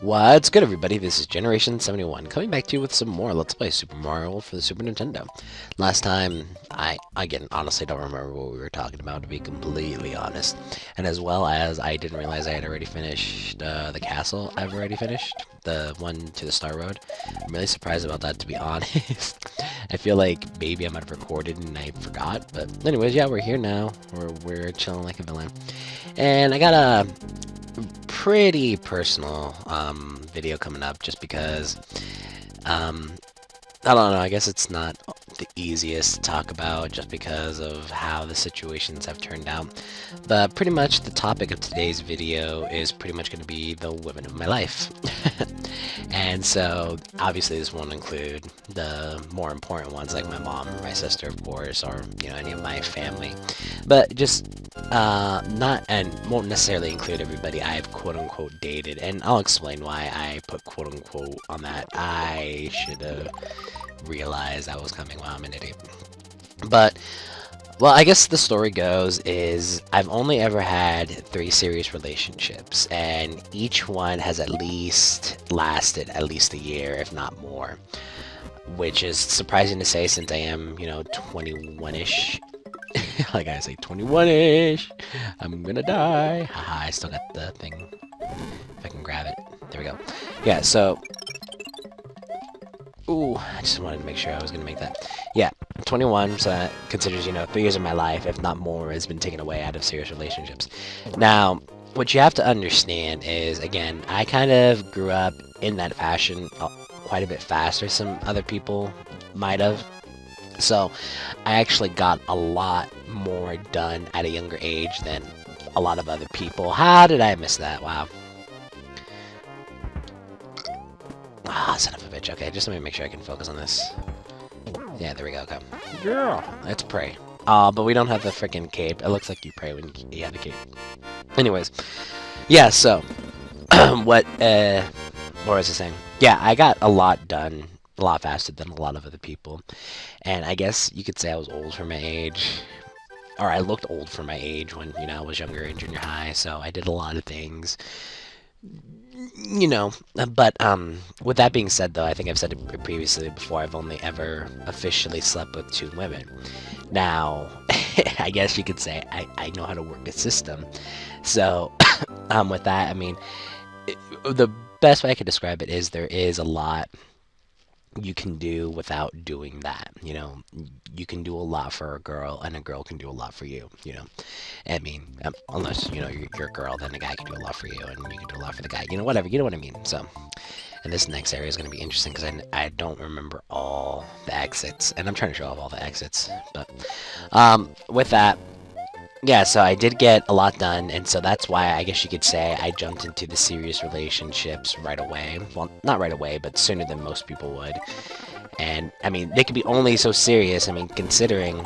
What's good, everybody? This is Generation 71 coming back to you with some more Let's Play Super Mario for the Super Nintendo. Last time, I again honestly don't remember what we were talking about, to be completely honest. And as well as I didn't realize I had already finished the castle. I've already finished the one to the Star Road. I'm really surprised about that, to be honest. I feel like maybe I might have recorded and I forgot. But anyways, yeah, we're here now. We're chilling like a villain. And I got a pretty personal video coming up just because I don't know, I guess it's not the easiest to talk about just because of how the situations have turned out. But pretty much the topic of today's video is pretty much going to be the women of my life. And so obviously this won't include the more important ones like my mom or my sister, of course, or any of my family. But just not, and won't necessarily include everybody I've quote-unquote dated, and I'll explain why I put quote-unquote on that. I should have realized that was coming. Wow, I'm an idiot. But, well, I guess the story goes is I've only ever had 3 serious relationships, and each one has at least lasted at least a year, if not more. Which is surprising to say since I am, 21-ish. Like I say, 21-ish. I'm gonna die. Haha, I still got the thing. If I can grab it. There we go. Yeah, so... Ooh, I just wanted to make sure I was gonna make that. Yeah, 21, so that considers, 3 years of my life, if not more, has been taken away out of serious relationships. Now, what you have to understand is, again, I kind of grew up in that fashion quite a bit faster than some other people might have. So, I actually got a lot more done at a younger age than a lot of other people. How did I miss that? Wow. Ah, son of a bitch. Okay, just let me make sure I can focus on this. Yeah, there we go. Okay. Yeah, let's pray. But we don't have the freaking cape. It looks like you pray when you have the cape. Anyways. Yeah, so. What was I saying? Yeah, I got a lot done a lot faster than a lot of other people. And I guess you could say I was old for my age. Or I looked old for my age when, I was younger in junior high. So I did a lot of things. But with that being said, though, I think I've said it previously before, I've only ever officially slept with 2 women. Now, I guess you could say I know how to work a system. So, with that, I mean, the best way I could describe it is there is a lot you can do without doing that. You can do a lot for a girl, and a girl can do a lot for you. I mean, unless you're a girl, then a guy can do a lot for you, and you can do a lot for the guy. Whatever. You know what I mean. So, and this next area is going to be interesting because I don't remember all the exits, and I'm trying to show off all the exits. But with that. Yeah, so I did get a lot done, and so that's why I guess you could say I jumped into the serious relationships right away. Well, not right away, but sooner than most people would. And, I mean, they could be only so serious, I mean, considering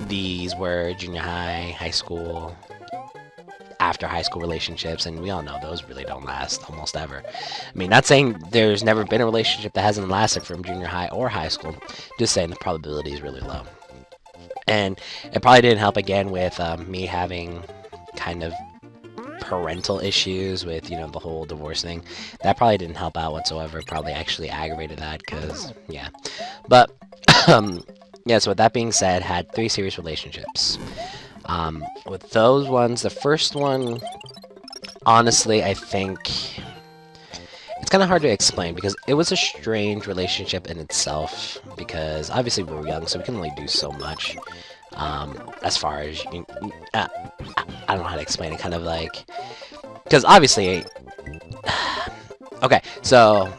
these were junior high, high school, after high school relationships, and we all know those really don't last almost ever. I mean, not saying there's never been a relationship that hasn't lasted from junior high or high school, just saying the probability is really low. And it probably didn't help again with me having kind of parental issues with, the whole divorce thing. That probably didn't help out whatsoever. Probably actually aggravated that because, yeah. But, yeah, so with that being said, had 3 serious relationships. With those ones, the first one, honestly, I think... It's kind of hard to explain because it was a strange relationship in itself because obviously we were young, so we can only do so much as far as I don't know how to explain it, kind of like, because obviously okay, so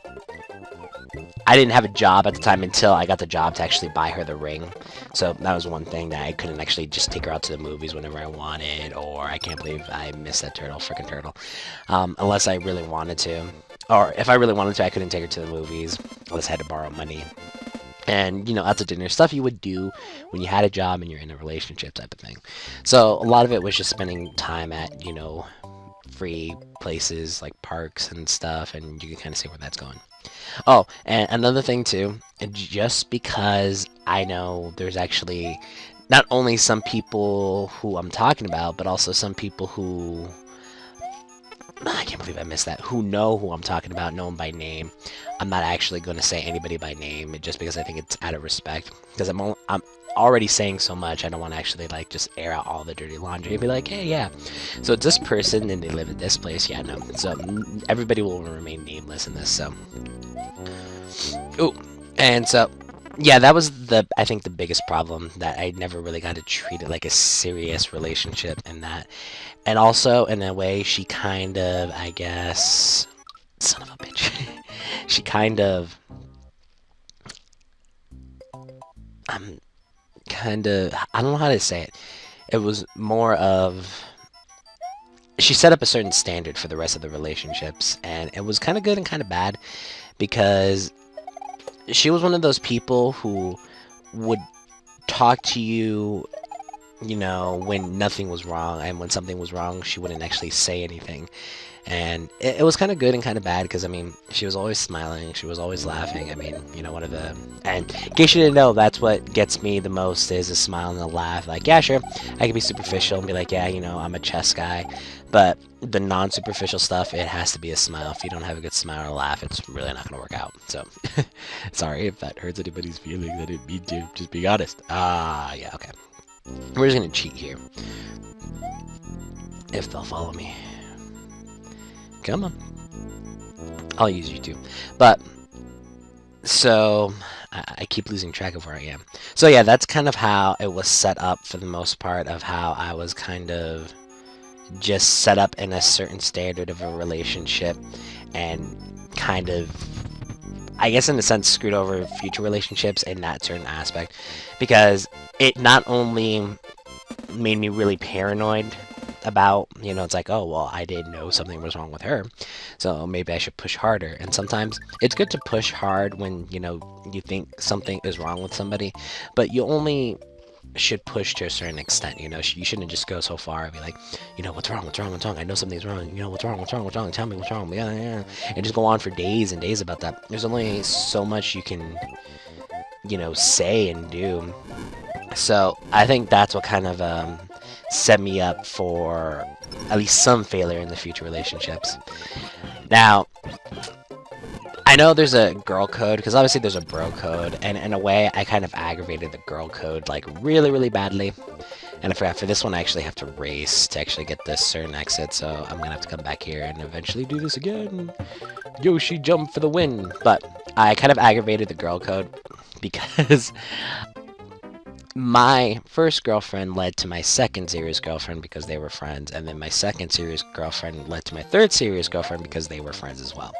I didn't have a job at the time until I got the job to actually buy her the ring. So that was one thing that I couldn't actually just take her out to the movies whenever I wanted, or I can't believe I missed that freaking turtle, unless I really wanted to. Or if I really wanted to, I couldn't take her to the movies unless I had to borrow money. And, out to dinner, stuff you would do when you had a job and you're in a relationship type of thing. So a lot of it was just spending time at, free places like parks and stuff, and you can kind of see where that's going. Oh, and another thing too, just because I know there's actually not only some people who I'm talking about, but also some people who I can't believe I missed that. Who know who I'm talking about, know them by name. I'm not actually going to say anybody by name just because I think it's out of respect. Because I'm already saying so much, I don't want to actually like just air out all the dirty laundry and be like, hey, yeah. So it's this person and they live at this place. Yeah, no. So everybody will remain nameless in this. So, ooh, and so yeah, that was I think the biggest problem, that I never really got to treat it like a serious relationship, and that, and also in a way she kind of, I guess, son of a bitch, she kind of, I don't know how to say it. It was more of, she set up a certain standard for the rest of the relationships, and it was kind of good and kind of bad, because she was one of those people who would talk to you, you know, when nothing was wrong, and when something was wrong, she wouldn't actually say anything. And it was kind of good and kind of bad, because, I mean, she was always smiling, she was always laughing. I mean, you know, one of the, and in case you didn't know, that's what gets me the most, is a smile and a laugh. Like, yeah, sure, I can be superficial and be like, yeah, you know, I'm a chess guy, but the non-superficial stuff, it has to be a smile. If you don't have a good smile or laugh, it's really not gonna work out. So, sorry if that hurts anybody's feelings. I didn't mean to. Just be honest. Yeah, okay. We're just gonna cheat here. If they'll follow me. Come on. I'll use you too. But, so, I keep losing track of where I am. So yeah, that's kind of how it was set up for the most part, of how I was kind of just set up in a certain standard of a relationship, and kind of, I guess in a sense, screwed over future relationships in that certain aspect, because it not only made me really paranoid about, you know, it's like, oh, well, I didn't know something was wrong with her, so maybe I should push harder. And sometimes it's good to push hard when, you know, you think something is wrong with somebody, but you only should push to a certain extent. You know, you shouldn't just go so far and be like, you know, what's wrong, I know something's wrong, you know, what's wrong, tell me what's wrong, yeah, and just go on for days and days about that. There's only so much you can, you know, say and do. So I think that's what kind of set me up for at least some failure in the future relationships. Now, I know there's a girl code, because obviously there's a bro code, and in a way, I kind of aggravated the girl code, like, really, really badly. And I forgot, for this one, I actually have to race to actually get this certain exit, so I'm gonna have to come back here and eventually do this again. Yoshi jump for the win! But I kind of aggravated the girl code, because my first girlfriend led to my second serious girlfriend because they were friends, and then my second serious girlfriend led to my third serious girlfriend because they were friends as well.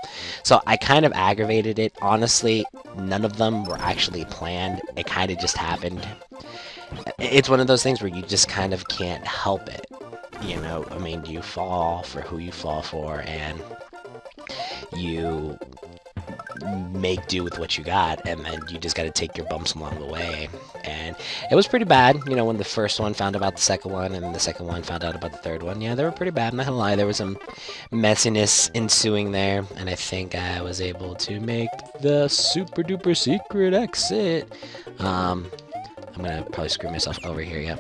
So I kind of aggravated it. Honestly, none of them were actually planned. It kind of just happened. It's one of those things where you just kind of can't help it. You know, I mean, you fall for who you fall for, and you make do with what you got, and then you just got to take your bumps along the way. And it was pretty bad, you know, when the first one found out about the second one, and the second one found out about the third one. Yeah, they were pretty bad, I'm not gonna lie. There was some messiness ensuing there, and I think I was able to make the super duper secret exit. I'm gonna probably screw myself over here, yep.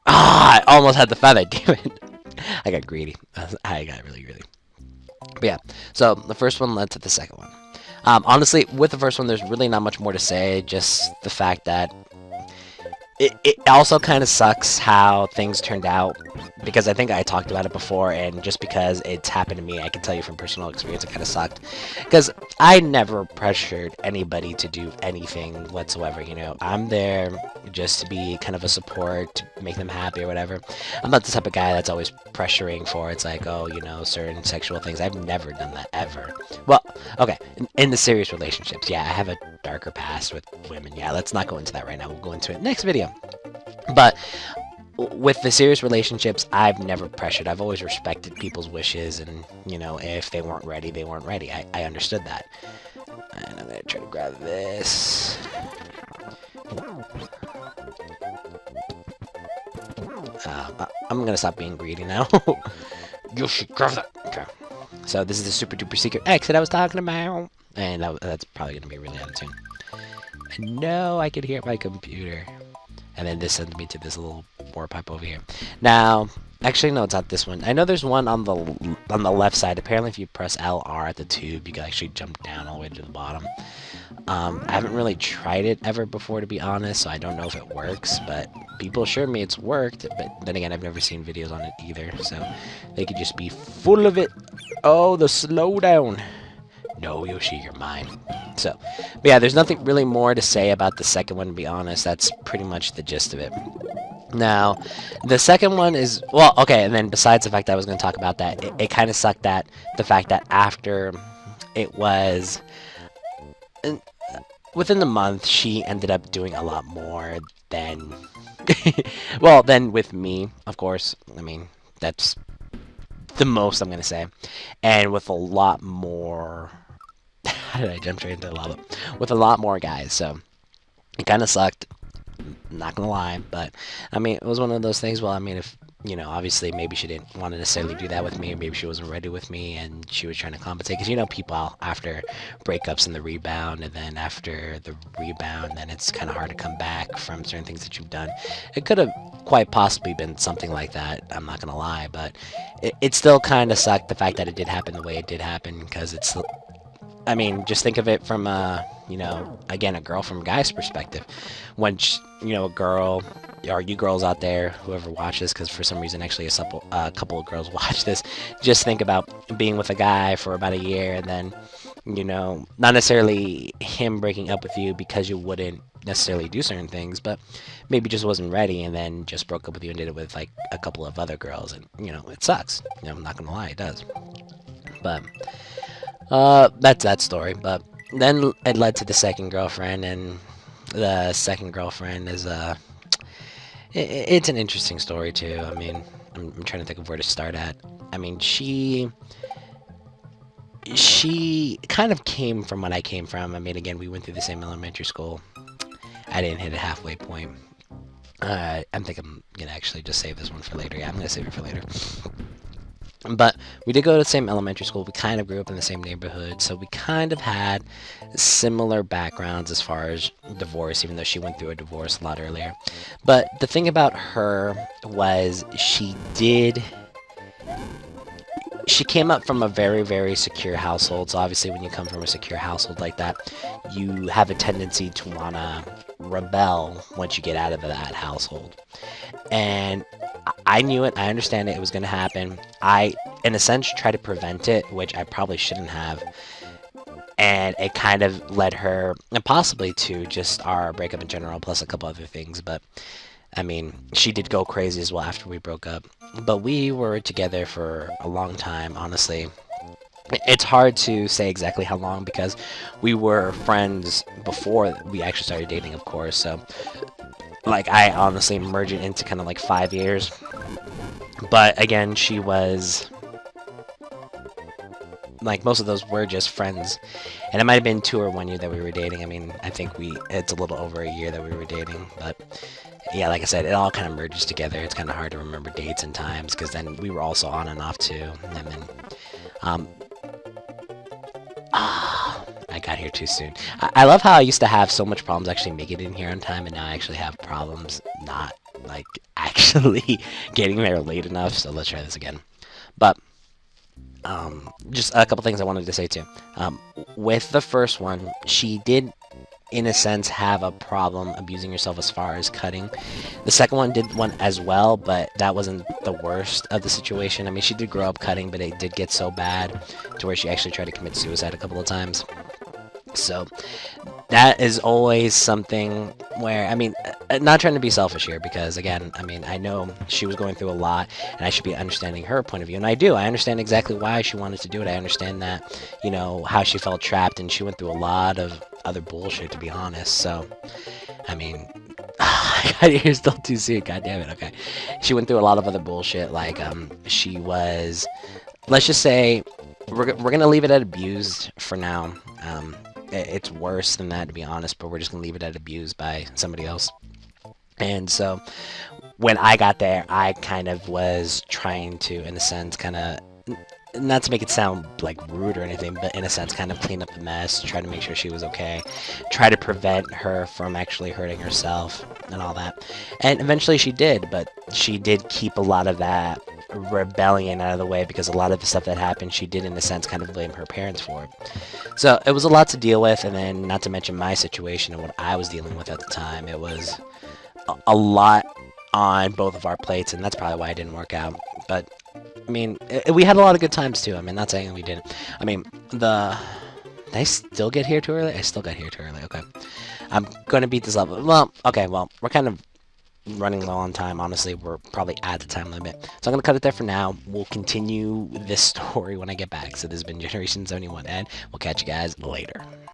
Ah, I almost had the feather, damn it. I got greedy. I got really greedy. But yeah, so the first one led to the second one. Honestly, with the first one, there's really not much more to say, just the fact that it also kind of sucks how things turned out, because I think I talked about it before, and just because it's happened to me, I can tell you from personal experience, it kind of sucked. Because I never pressured anybody to do anything whatsoever, you know. I'm there just to be kind of a support, to make them happy or whatever. I'm not the type of guy that's always pressuring for, it's like, oh, you know, certain sexual things. I've never done that, ever. Well, okay, in the serious relationships, yeah, I have a darker past with women. Yeah, let's not go into that right now. We'll go into it next video. But with the serious relationships, I've never pressured. I've always respected people's wishes, and, you know, if they weren't ready, they weren't ready. I understood that. And I'm gonna try to grab this. I'm gonna stop being greedy now. You should grab that. Okay. So this is the super duper secret exit I was talking about, and that's probably gonna be really out of tune. And no, I can hear my computer. And then this sends me to this little warp pipe over here. Now, Actually, no, it's not this one. I know there's one on the left side. Apparently, if you press LR at the tube, you can actually jump down all the way to the bottom. I haven't really tried it ever before, to be honest, so I don't know if it works, but people assure me it's worked, but then again, I've never seen videos on it either, so they could just be full of it. Oh, the slowdown. No, Yoshi, you're mine. So, but yeah, there's nothing really more to say about the second one, to be honest. That's pretty much the gist of it. Now, the second one is, well, okay, and then besides the fact that I was going to talk about that, it kind of sucked that the fact that after it was, within the month, she ended up doing a lot more than, well, than with me, of course. I mean, that's the most I'm going to say. And with a lot more, how did I jump straight into a lot of, with a lot more guys, so it kind of sucked. Not gonna lie, but I mean, it was one of those things. Well, I mean, if you know, obviously, maybe she didn't want to necessarily do that with me, or maybe she wasn't ready with me, and she was trying to compensate. Because you know, people after breakups and the rebound, and then after the rebound, then it's kind of hard to come back from certain things that you've done. It could have quite possibly been something like that. I'm not gonna lie, but it still kind of sucked the fact that it did happen the way it did happen, because it's. I mean, just think of it from you know, again, a girl from a guy's perspective. When, you know, a girl, or you girls out there, whoever watches, because for some reason, actually, a couple of girls watch this, just think about being with a guy for about a year, and then, you know, not necessarily him breaking up with you because you wouldn't necessarily do certain things, but maybe just wasn't ready, and then just broke up with you and did it with, like, a couple of other girls, and, you know, it sucks. You know, I'm not gonna lie, it does. But that's that story. But then it led to the second girlfriend, and the second girlfriend is it's an interesting story too. I mean, I'm trying to think of where to start at. I mean, she kind of came from what I came from. I mean, again, we went through the same elementary school. I didn't hit a halfway point. I think I'm gonna actually just save this one for later. Yeah, I'm gonna save it for later. But we did go to the same elementary school. We kind of grew up in the same neighborhood, so we kind of had similar backgrounds as far as divorce, even though she went through a divorce a lot earlier. But the thing about her was she came up from a very, very secure household. So obviously when you come from a secure household like that, you have a tendency to want to rebel once you get out of that household. And I knew it. I understand it. It was going to happen. I, in a sense, tried to prevent it, which I probably shouldn't have. And it kind of led her, and possibly to just our breakup in general, plus a couple other things. But, I mean, she did go crazy as well after we broke up. But we were together for a long time, honestly. It's hard to say exactly how long, because we were friends before we actually started dating, of course. So, like, I honestly merged it into kind of like 5 years. But again, she was, like, most of those were just friends. And it might have been 2 or 1 year that we were dating. I mean, I think it's a little over a year that we were dating. But yeah, like I said, it all kind of merges together. It's kind of hard to remember dates and times, because then we were also on and off too. And then, I got here too soon. I love how I used to have so much problems actually making it in here on time, and now I actually have problems not, like, actually getting there late enough. So let's try this again. But just a couple things I wanted to say too. With the first one, she did, in a sense, have a problem abusing herself as far as cutting. The second one did one as well, but that wasn't the worst of the situation. I mean, she did grow up cutting, but it did get so bad to where she actually tried to commit suicide a couple of times. So that is always something where, I mean, not trying to be selfish here, because again, I mean, I know she was going through a lot, and I should be understanding her point of view, and I do. I understand exactly why she wanted to do it. I understand that, you know, how she felt trapped, and she went through a lot of other bullshit, to be honest. So, I mean, I got here still too soon. God damn it. Okay, she went through a lot of other bullshit. Like, she was, let's just say, we're gonna leave it at abused for now. It's worse than that, to be honest, but we're just gonna leave it at abused by somebody else. And so when I got there, I kind of was trying to, in a sense, kind of, not to make it sound like rude or anything, but in a sense, kind of clean up the mess, try to make sure she was okay, try to prevent her from actually hurting herself and all that. And eventually she did, but she did keep a lot of that rebellion out of the way, because a lot of the stuff that happened, she did, in a sense, kind of blame her parents for it. So it was a lot to deal with, and then not to mention my situation and what I was dealing with at the time. It was a lot on both of our plates, and that's probably why it didn't work out. But I mean, we had a lot of good times too. I mean, not saying we didn't. I mean, did I still get here too early? I still got here too early. Okay, I'm gonna beat this level. Well, okay, well, we're kind of running low on time. Honestly, we're probably at the time limit, so I'm gonna cut it there for now. We'll continue this story when I get back. So this has been Generation 71, and we'll catch you guys later.